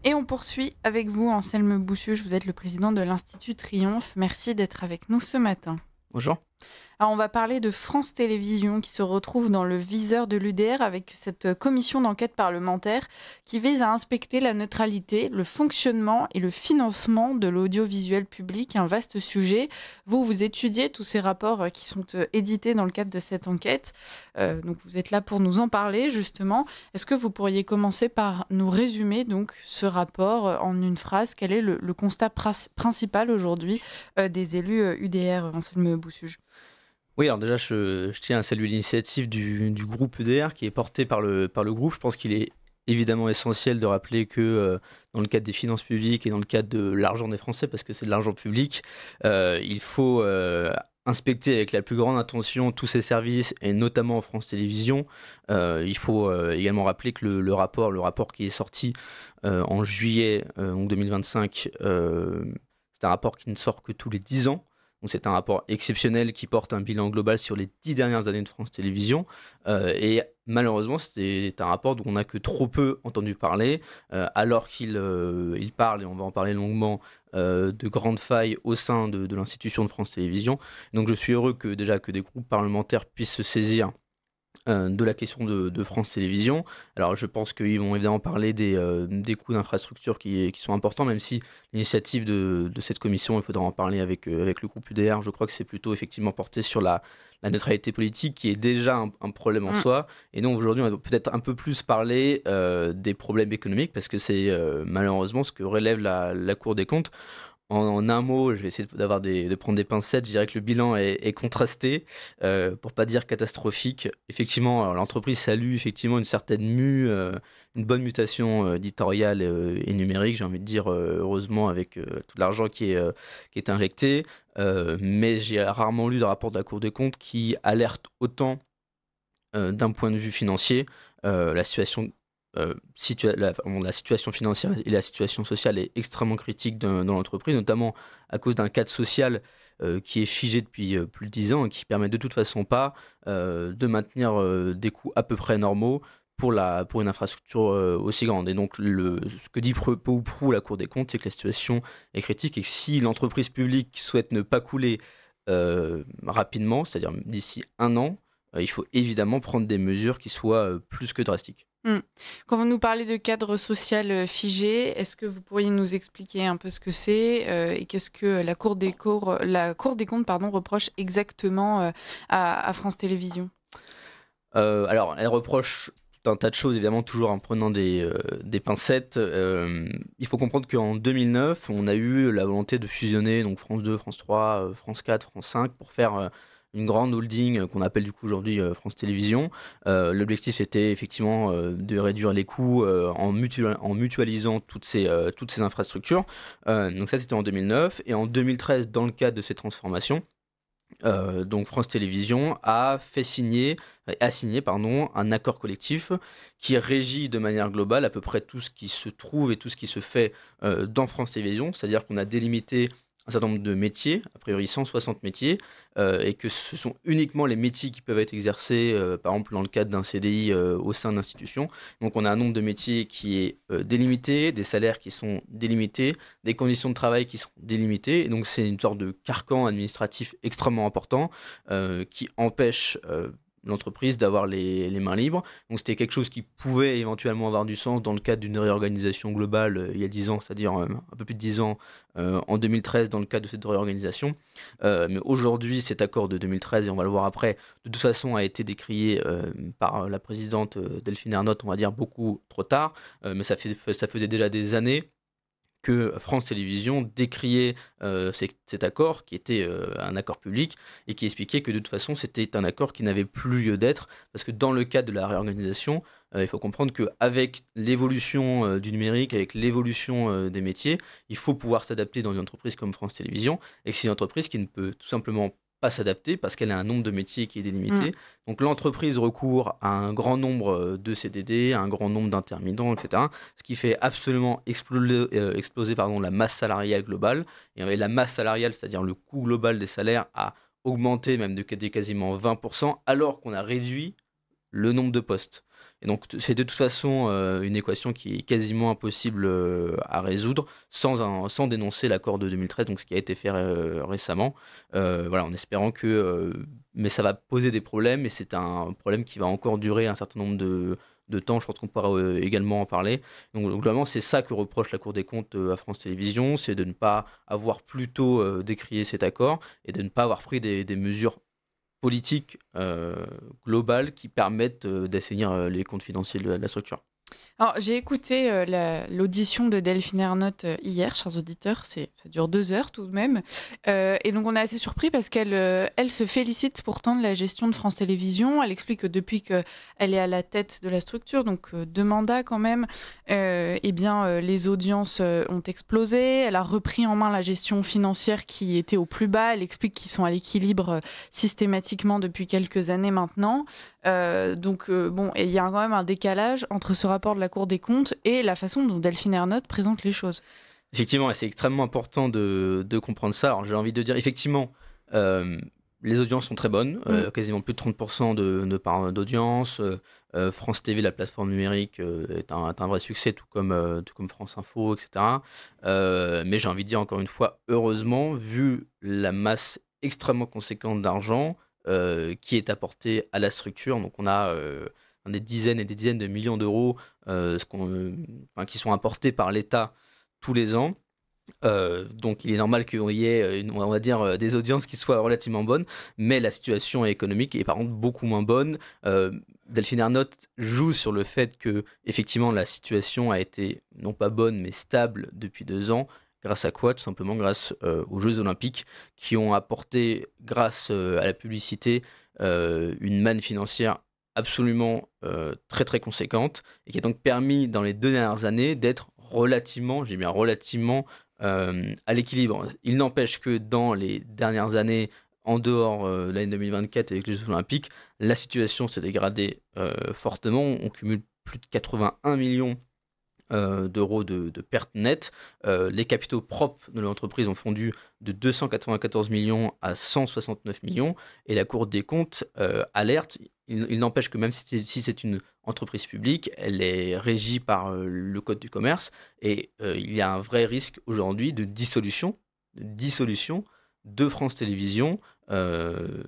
Et on poursuit avec vous, Anselme Boussieuche, vous êtes le président de l'Institut Triomphe. Merci d'être avec nous ce matin. Bonjour. Alors, on va parler de France Télévisions qui se retrouve dans le viseur de l'UDR avec cette commission d'enquête parlementaire qui vise à inspecter la neutralité, le fonctionnement et le financement de l'audiovisuel public, un vaste sujet. Vous étudiez tous ces rapports qui sont édités dans le cadre de cette enquête. Donc vous êtes là pour nous en parler justement. Est-ce que vous pourriez commencer par nous résumer donc ce rapport en une phrase? Quel est le constat principal aujourd'hui des élus UDR, Anselme Boussieuche? Oui, alors déjà, je tiens à saluer l'initiative du groupe EDR qui est porté par le groupe. Je pense qu'il est évidemment essentiel de rappeler que dans le cadre des finances publiques et dans le cadre de l'argent des Français, parce que c'est de l'argent public, il faut inspecter avec la plus grande attention tous ces services, et notamment France Télévisions. Il faut également rappeler que le rapport qui est sorti en juillet donc 2025, c'est un rapport qui ne sort que tous les 10 ans. Donc c'est un rapport exceptionnel qui porte un bilan global sur les 10 dernières années de France Télévisions. Et malheureusement, c'est un rapport dont on n'a que trop peu entendu parler, alors qu'il parle, et on va en parler longuement, de grandes failles au sein de l'institution de France Télévisions. Donc je suis heureux que déjà que des groupes parlementaires puissent se saisir de la question de France Télévisions. Alors je pense qu'ils vont évidemment parler des coûts d'infrastructure qui sont importants, même si l'initiative de cette commission, il faudra en parler avec le groupe UDR. Je crois que c'est plutôt effectivement porté sur la neutralité politique, qui est déjà un problème en Mm. soi. Et donc aujourd'hui, on va peut-être un peu plus parler des problèmes économiques, parce que c'est malheureusement ce que relève la Cour des comptes. En un mot, je vais essayer de prendre des pincettes. Je dirais que le bilan est contrasté, pour pas dire catastrophique. Effectivement, alors, l'entreprise salue effectivement une certaine une bonne mutation éditoriale et numérique. J'ai envie de dire heureusement avec tout l'argent qui est injecté. Mais j'ai rarement lu de rapport de la Cour des comptes qui alerte autant d'un point de vue financier. La situation la situation financière et la situation sociale est extrêmement critique dans l'entreprise, notamment à cause d'un cadre social qui est figé depuis plus de 10 ans et qui permet de toute façon pas de maintenir des coûts à peu près normaux pour une infrastructure aussi grande. Et donc, ce que dit peu ou prou la Cour des comptes, c'est que la situation est critique et que si l'entreprise publique souhaite ne pas couler rapidement, c'est-à-dire d'ici un an, il faut évidemment prendre des mesures qui soient plus que drastiques. Mm. Quand vous nous parlez de cadre social figé, est-ce que vous pourriez nous expliquer un peu ce que c'est et qu'est-ce que la Cour des comptes reproche exactement à France Télévisions? Alors, elle reproche tout un tas de choses, évidemment, toujours en prenant des pincettes. Il faut comprendre qu'en 2009, on a eu la volonté de fusionner donc France 2, France 3, France 4, France 5 pour faire une grande holding qu'on appelle du coup aujourd'hui France Télévisions. L'objectif était effectivement de réduire les coûts en mutualisant toutes ces infrastructures. Donc ça, c'était en 2009. Et en 2013, dans le cadre de ces transformations, donc France Télévisions a signé pardon, un accord collectif qui régit de manière globale à peu près tout ce qui se trouve et tout ce qui se fait dans France Télévisions, c'est-à-dire qu'on a délimité un certain nombre de métiers, a priori 160 métiers, et que ce sont uniquement les métiers qui peuvent être exercés, par exemple dans le cadre d'un CDI au sein d'institutions. Donc on a un nombre de métiers qui est délimité, des salaires qui sont délimités, des conditions de travail qui sont délimitées. Et donc c'est une sorte de carcan administratif extrêmement important qui empêche l'entreprise d'avoir les mains libres. Donc c'était quelque chose qui pouvait éventuellement avoir du sens dans le cadre d'une réorganisation globale il y a 10 ans, c'est-à-dire un peu plus de 10 ans, en 2013 dans le cadre de cette réorganisation. Mais aujourd'hui, cet accord de 2013, et on va le voir après, de toute façon a été décrié par la présidente Delphine Ernotte, on va dire beaucoup trop tard, mais ça faisait déjà des années que France Télévisions décriait cet accord, qui était un accord public, et qui expliquait que de toute façon, c'était un accord qui n'avait plus lieu d'être, parce que dans le cadre de la réorganisation, il faut comprendre qu'avec l'évolution du numérique, avec l'évolution des métiers, il faut pouvoir s'adapter dans une entreprise comme France Télévisions, et que c'est une entreprise qui ne peut tout simplement pas s'adapter parce qu'elle a un nombre de métiers qui est Mm. délimité. Donc l'entreprise recourt à un grand nombre de CDD, à un grand nombre d'intermittents, etc. Ce qui fait absolument exploser pardon, la masse salariale globale. Et la masse salariale, c'est-à-dire le coût global des salaires, a augmenté même de quasiment 20%, alors qu'on a réduit le nombre de postes. Et donc c'est de toute façon une équation qui est quasiment impossible à résoudre sans dénoncer l'accord de 2013, donc ce qui a été fait récemment, voilà, en espérant que... mais ça va poser des problèmes, et c'est un problème qui va encore durer un certain nombre de temps, je pense qu'on pourra également en parler. Donc globalement, c'est ça que reproche la Cour des comptes à France Télévisions, c'est de ne pas avoir plus tôt décrié cet accord et de ne pas avoir pris des mesures politiques globales qui permettent d'assainir les comptes financiers de la structure. Alors, j'ai écouté l'audition de Delphine Ernotte hier, chers auditeurs. Ça dure 2 heures tout de même. Et donc, on est assez surpris parce qu'elle se félicite pourtant de la gestion de France Télévisions. Elle explique que depuis qu'elle est à la tête de la structure, donc 2 mandats quand même, eh bien, les audiences ont explosé. Elle a repris en main la gestion financière qui était au plus bas. Elle explique qu'ils sont à l'équilibre systématiquement depuis quelques années maintenant. Bon, et il y a quand même un décalage entre ce rapport de la Cour des comptes et la façon dont Delphine Ernotte présente les choses. Effectivement, et c'est extrêmement important de comprendre ça. Alors j'ai envie de dire, effectivement, les audiences sont très bonnes, quasiment plus de 30% de part d'audience. France TV, la plateforme numérique, est un vrai succès, tout comme France Info, etc. Mais j'ai envie de dire, encore une fois, heureusement, vu la masse extrêmement conséquente d'argent qui est apportée à la structure. Donc on a des dizaines et des dizaines de millions d'euros qui sont apportés par l'État tous les ans. Donc il est normal qu'il y ait on va dire, des audiences qui soient relativement bonnes, mais la situation économique est par contre beaucoup moins bonne. Delphine Ernotte joue sur le fait que effectivement la situation a été non pas bonne mais stable depuis 2 ans. Grâce à quoi? Tout simplement grâce aux Jeux Olympiques qui ont apporté, grâce à la publicité, une manne financière absolument très très conséquente, et qui a donc permis dans les 2 dernières années d'être relativement, j'ai bien relativement, à l'équilibre. Il n'empêche que dans les dernières années, en dehors de l'année 2024 avec les Jeux Olympiques, la situation s'est dégradée fortement. On cumule plus de 81 millions d'euros de pertes nettes. Les capitaux propres de l'entreprise ont fondu de 294 millions à 169 millions. Et la Cour des comptes alerte. Il n'empêche que même si c'est une entreprise publique, elle est régie par le Code du commerce. Et il y a un vrai risque aujourd'hui de dissolution de France Télévisions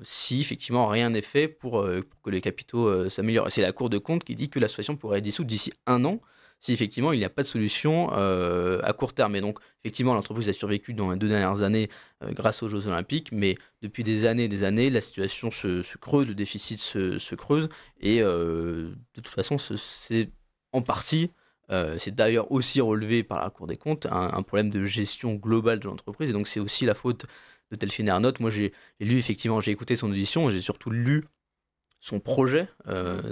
si effectivement rien n'est fait pour que les capitaux s'améliorent. Et c'est la Cour des comptes qui dit que la situation pourrait être dissoute d'ici 1 an si effectivement il n'y a pas de solution à court terme. Et donc effectivement l'entreprise a survécu dans les 2 dernières années grâce aux Jeux Olympiques, mais depuis des années, la situation se creuse, le déficit se creuse, et de toute façon c'est en partie, c'est d'ailleurs aussi relevé par la Cour des comptes, un problème de gestion globale de l'entreprise, et donc c'est aussi la faute de Delphine Ernotte. Moi j'ai lu effectivement, j'ai écouté son audition, et j'ai surtout lu son projet,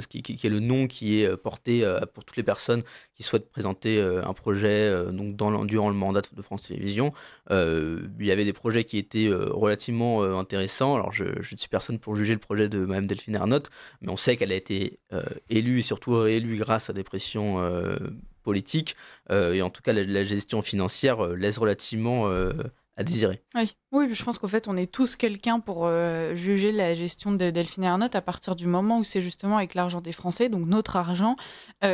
qui est le nom qui est porté pour toutes les personnes qui souhaitent présenter un projet donc durant le mandat de France Télévisions. Il y avait des projets qui étaient relativement intéressants. Alors je ne suis personne pour juger le projet de Mme Delphine Ernotte, mais on sait qu'elle a été élue et surtout réélue grâce à des pressions politiques. Et en tout cas, la gestion financière laisse relativement à désirer. Oui, je pense qu'en fait, on est tous quelqu'un pour juger la gestion de Delphine Ernotte à partir du moment où c'est justement avec l'argent des Français, donc notre argent,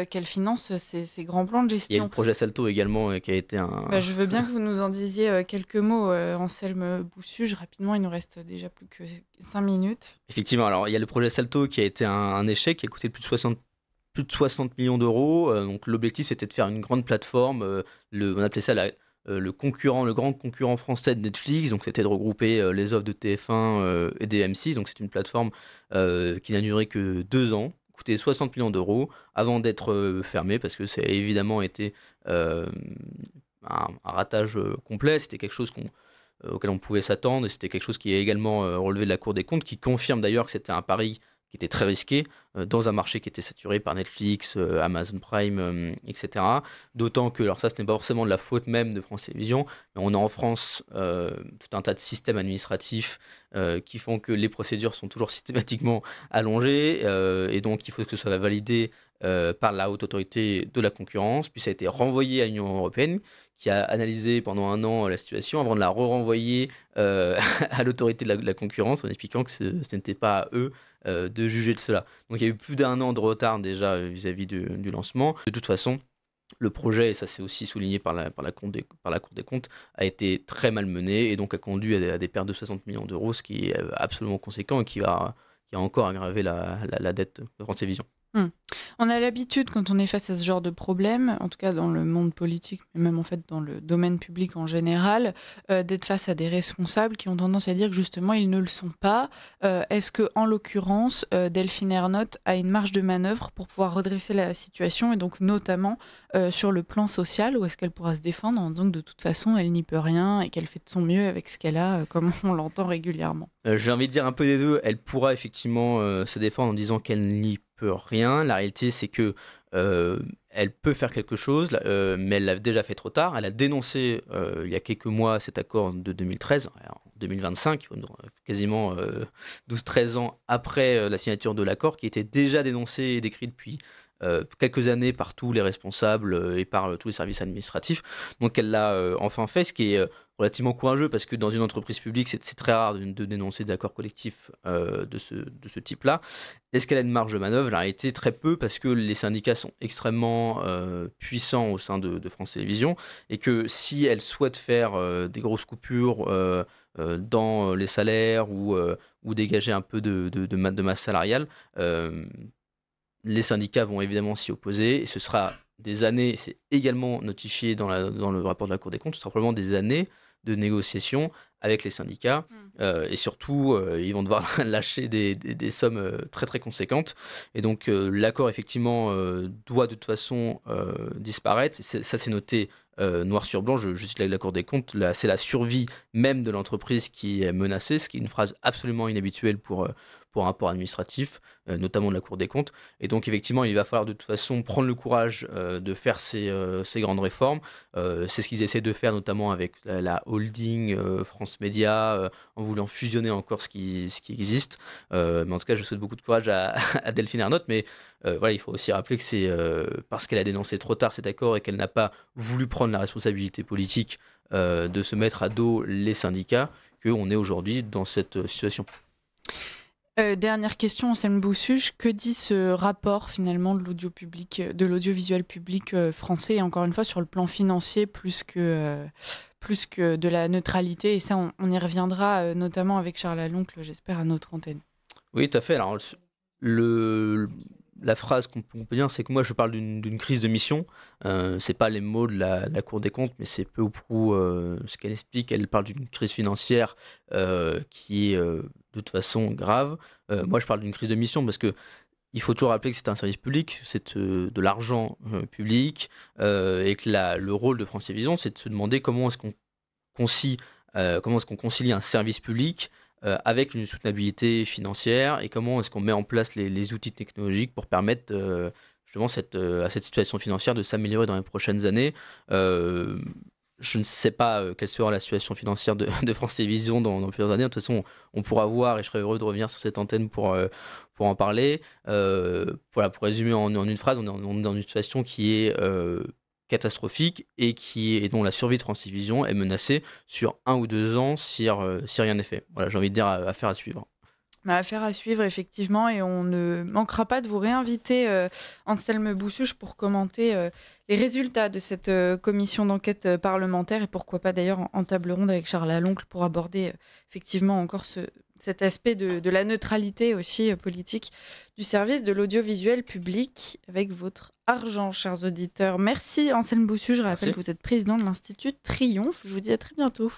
qu'elle finance ces grands plans de gestion. Il y a le projet Salto également qui a été un... Je veux bien que vous nous en disiez quelques mots, Anselme Boussuge. Rapidement, il nous reste déjà plus que 5 minutes. Effectivement, alors il y a le projet Salto qui a été un échec, qui a coûté plus de 60 millions d'euros. Donc l'objectif, c'était de faire une grande plateforme. On appelait ça le grand concurrent français de Netflix. Donc c'était de regrouper les offres de TF1 et des M6. Donc c'est une plateforme qui n'a duré que 2 ans, coûté 60 millions d'euros avant d'être fermée, parce que ça a évidemment été un ratage complet. C'était quelque chose auquel on pouvait s'attendre, et c'était quelque chose qui est également relevé de la Cour des comptes, qui confirme d'ailleurs que c'était un pari qui était très risqué dans un marché qui était saturé par Netflix, Amazon Prime, etc. D'autant que, alors ça, ce n'est pas forcément de la faute même de France Télévisions, mais on a en France tout un tas de systèmes administratifs qui font que les procédures sont toujours systématiquement allongées, et donc il faut que ce soit validé par la Haute Autorité de la concurrence, puis ça a été renvoyé à l'Union européenne, qui a analysé pendant un an la situation avant de la renvoyer à l'autorité de la concurrence en expliquant que ce n'était pas à eux de juger de cela. Donc il y a eu plus d'un an de retard déjà vis-à-vis du lancement. De toute façon, le projet, et ça c'est aussi souligné par la Cour des comptes, a été très mal mené et donc a conduit à des pertes de 60 millions d'euros, ce qui est absolument conséquent et qui a encore aggravé la dette de France Télévisions. On a l'habitude, quand on est face à ce genre de problème, en tout cas dans le monde politique, mais même en fait dans le domaine public en général, d'être face à des responsables qui ont tendance à dire que justement ils ne le sont pas. Est-ce que, en l'occurrence, Delphine Ernotte a une marge de manœuvre pour pouvoir redresser la situation et donc notamment sur le plan social, ou est-ce qu'elle pourra se défendre en disant que de toute façon elle n'y peut rien et qu'elle fait de son mieux avec ce qu'elle a, comme on l'entend régulièrement? J'ai envie de dire un peu des deux. Elle pourra effectivement se défendre en disant qu'elle n'y peut rien. La réalité, c'est que elle peut faire quelque chose, mais elle l'a déjà fait trop tard. Elle a dénoncé il y a quelques mois cet accord de 2013, en 2025, quasiment 12-13 ans après la signature de l'accord, qui était déjà dénoncé et décrit depuis quelques années par tous les responsables et par tous les services administratifs. Donc elle l'a enfin fait, ce qui est relativement courageux parce que dans une entreprise publique, c'est très rare de dénoncer des accords collectifs de ce type-là. Est-ce qu'elle a une marge de manœuvre? La réalité, très peu, parce que les syndicats sont extrêmement puissants au sein de France Télévisions et que si elle souhaite faire des grosses coupures dans les salaires ou dégager un peu de masse salariale, les syndicats vont évidemment s'y opposer et ce sera des années, c'est également notifié dans le rapport de la Cour des comptes, ce sera probablement des années de négociations avec les syndicats et surtout ils vont devoir lâcher des sommes très très conséquentes et donc l'accord effectivement doit de toute façon disparaître. Ça c'est noté noir sur blanc, je cite la Cour des comptes, c'est la survie même de l'entreprise qui est menacée, ce qui est une phrase absolument inhabituelle pour un rapport administratif, notamment de la Cour des comptes. Et donc effectivement, il va falloir de toute façon prendre le courage de faire ces grandes réformes. C'est ce qu'ils essaient de faire notamment avec la holding France Média, en voulant fusionner encore ce qui existe. Mais en tout cas, je souhaite beaucoup de courage à Delphine Ernotte, mais voilà, il faut aussi rappeler que c'est parce qu'elle a dénoncé trop tard cet accord et qu'elle n'a pas voulu prendre la responsabilité politique de se mettre à dos les syndicats qu'on est aujourd'hui dans cette situation. Dernière question, Anselme Boussuge, que dit ce rapport finalement de l'audiovisuel public français, et encore une fois sur le plan financier plus que de la neutralité, et ça on y reviendra notamment avec Charles Laloncle, j'espère, à notre antenne. Oui, tout à fait. Alors la phrase qu'on peut dire, c'est que moi je parle d'une crise de mission. C'est pas les mots de la Cour des comptes, mais c'est peu ou prou ce qu'elle explique. Elle parle d'une crise financière qui est de toute façon grave. Moi je parle d'une crise de mission parce que il faut toujours rappeler que c'est un service public, c'est de l'argent public et que le rôle de France Télévisions, c'est de se demander comment est-ce qu'on concilie un service public avec une soutenabilité financière et comment est-ce qu'on met en place les outils technologiques pour permettre justement à cette situation financière de s'améliorer dans les prochaines années. Je ne sais pas quelle sera la situation financière de France Télévisions dans plusieurs années. De toute façon, on pourra voir et je serais heureux de revenir sur cette antenne pour en parler. Voilà, pour résumer en une phrase, on est dans une situation qui est catastrophique et dont la survie de France Télévisions est menacée sur 1 ou 2 ans si rien n'est fait. Voilà, j'ai envie de dire affaire à suivre. Affaire à suivre, effectivement, et on ne manquera pas de vous réinviter, Anselme Boussuge, pour commenter les résultats de cette commission d'enquête parlementaire, et pourquoi pas d'ailleurs en table ronde avec Charles Laloncle pour aborder effectivement encore cet aspect de la neutralité aussi politique du service de l'audiovisuel public avec votre argent, chers auditeurs. Merci Anselme Boussuge, je rappelle que vous êtes président de l'Institut Triomphe. Je vous dis à très bientôt.